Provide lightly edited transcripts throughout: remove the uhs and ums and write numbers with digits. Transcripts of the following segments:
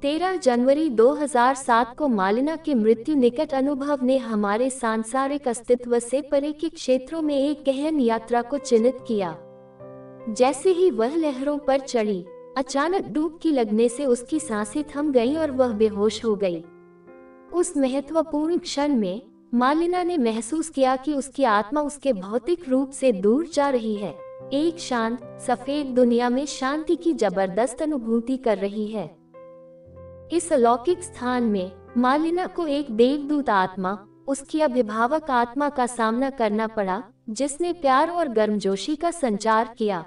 13 जनवरी 2007 को मालिना की मृत्यु निकट अनुभव ने हमारे सांसारिक अस्तित्व से परे के क्षेत्रों में एक गहन यात्रा को चिन्हित किया। जैसे ही वह लहरों पर चढ़ी, अचानक डुबकी लगने से उसकी सांसें थम गईं और वह बेहोश हो गई। उस महत्वपूर्ण क्षण में मालिना ने महसूस किया कि उसकी आत्मा उसके भौतिक रूप से दूर जा रही है, एक शांत सफेद दुनिया में शांति की जबरदस्त अनुभूति कर रही है। इस अलौकिक स्थान में मालिना को एक देवदूत आत्मा, उसकी अभिभावक आत्मा का सामना करना पड़ा, जिसने प्यार और गर्मजोशी का संचार किया।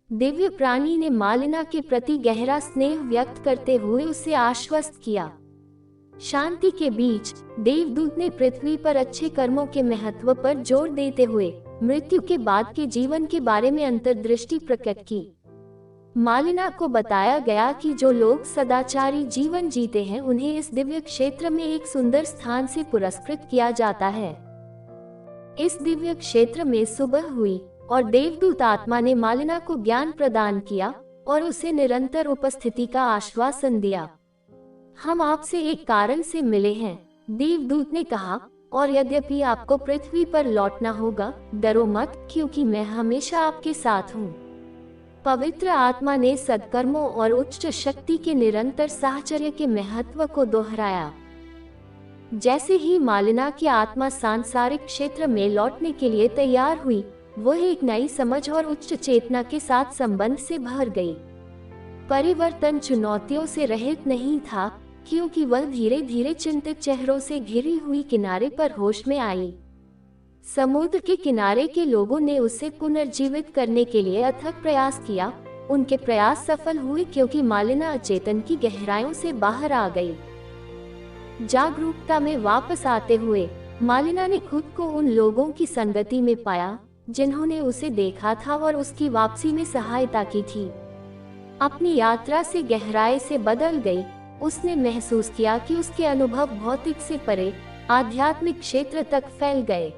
दिव्य प्राणी ने मालिना के प्रति गहरा स्नेह व्यक्त करते हुए उसे आश्वस्त किया। शांति के बीच देवदूत ने पृथ्वी पर अच्छे कर्मों के महत्व पर जोर देते हुए मृत्यु के बाद के जीवन के बारे में अंतर्दृष्टि प्रकट की। मालिना को बताया गया कि जो लोग सदाचारी जीवन जीते हैं, उन्हें इस दिव्य क्षेत्र में एक सुंदर स्थान से पुरस्कृत किया जाता है। इस दिव्य क्षेत्र में सुबह हुई और देवदूत आत्मा ने मालिना को ज्ञान प्रदान किया और उसे निरंतर उपस्थिति का आश्वासन दिया। हम आपसे एक कारण से मिले हैं, देवदूत ने कहा, और यद्यपि आपको पृथ्वी पर लौटना होगा, डरो मत, क्योंकि मैं हमेशा आपके साथ हूँ। पवित्र आत्मा ने सद्कर्मों और उच्च शक्ति के निरंतर साहचर्य के महत्व को दोहराया। जैसे ही मालिना की आत्मा सांसारिक क्षेत्र में लौटने के लिए तैयार हुई, वह एक नई समझ और उच्च चेतना के साथ संबंध से भर गई। परिवर्तन चुनौतियों से रहित नहीं था, क्योंकि वह धीरे धीरे चिंतित चेहरों से घिरी हुई किनारे पर होश में आई। समुद्र के किनारे के लोगों ने उसे पुनर्जीवित करने के लिए अथक प्रयास किया। उनके प्रयास सफल हुए क्योंकि मालिना अचेतन की गहराइयों से बाहर आ गई। जागरूकता में वापस आते हुए मालिना ने खुद को उन लोगों की संगति में पाया जिन्होंने उसे देखा था और उसकी वापसी में सहायता की थी। अपनी यात्रा से गहराई से बदल गई। उसने महसूस किया कि उसके अनुभव भौतिक से परे आध्यात्मिक क्षेत्र तक फैल गए।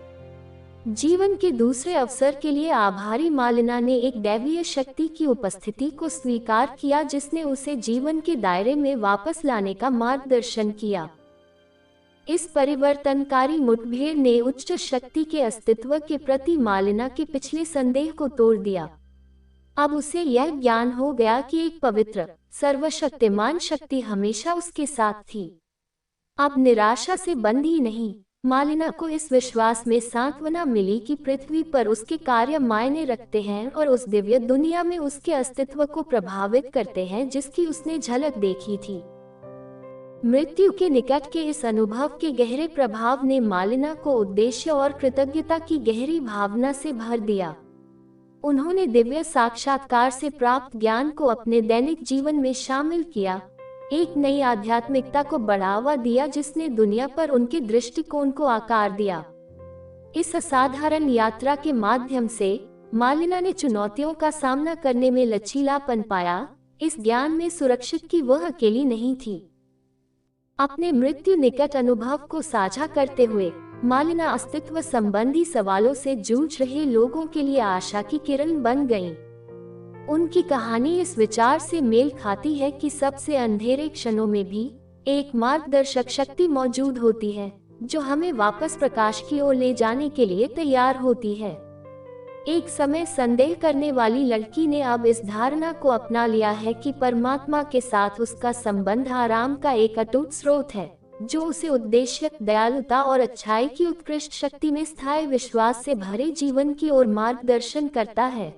जीवन के दूसरे अवसर के लिए आभारी मालिना ने एक दैवीय शक्ति की उपस्थिति को स्वीकार किया, जिसने उसे जीवन के दायरे में वापस लाने का मार्गदर्शन किया। इस परिवर्तनकारी मुठभेड़ ने उच्च शक्ति के अस्तित्व के प्रति मालिना के पिछले संदेह को तोड़ दिया। अब उसे यह ज्ञान हो गया कि एक पवित्र सर्वशक्तिमान शक्ति हमेशा उसके साथ थी। अब निराशा से बंधी नहीं, मालिना को इस विश्वास में सांत्वना मिली कि पृथ्वी पर उसके कार्य मायने रखते हैं और उस दिव्य दुनिया में उसके अस्तित्व को प्रभावित करते हैं जिसकी उसने झलक देखी थी। मृत्यु के निकट के इस अनुभव के गहरे प्रभाव ने मालिना को उद्देश्य और कृतज्ञता की गहरी भावना से भर दिया। उन्होंने दिव्य साक्षात्कार से प्राप्त ज्ञान को अपने दैनिक जीवन में शामिल किया, एक नई आध्यात्मिकता को बढ़ावा दिया जिसने दुनिया पर उनके दृष्टिकोण को आकार दिया। इस असाधारण यात्रा के माध्यम से मालिना ने चुनौतियों का सामना करने में लचीलापन पाया। इस ज्ञान में सुरक्षित कि वह अकेली नहीं थी। अपने मृत्यु निकट अनुभव को साझा करते हुए मालिना अस्तित्व संबंधी सवालों से जूझ रहे लोगों के लिए आशा की किरण बन गईं। उनकी कहानी इस विचार से मेल खाती है कि सबसे अंधेरे क्षणों में भी एक मार्गदर्शक शक्ति मौजूद होती है, जो हमें वापस प्रकाश की ओर ले जाने के लिए तैयार होती है। एक समय संदेह करने वाली लड़की ने अब इस धारणा को अपना लिया है कि परमात्मा के साथ उसका संबंध आराम का एक अटूट स्रोत है, जो उसे उद्देश्य, दयालुता और अच्छाई की उत्कृष्ट शक्ति में स्थायी विश्वास से भरे जीवन की ओर मार्गदर्शन करता है।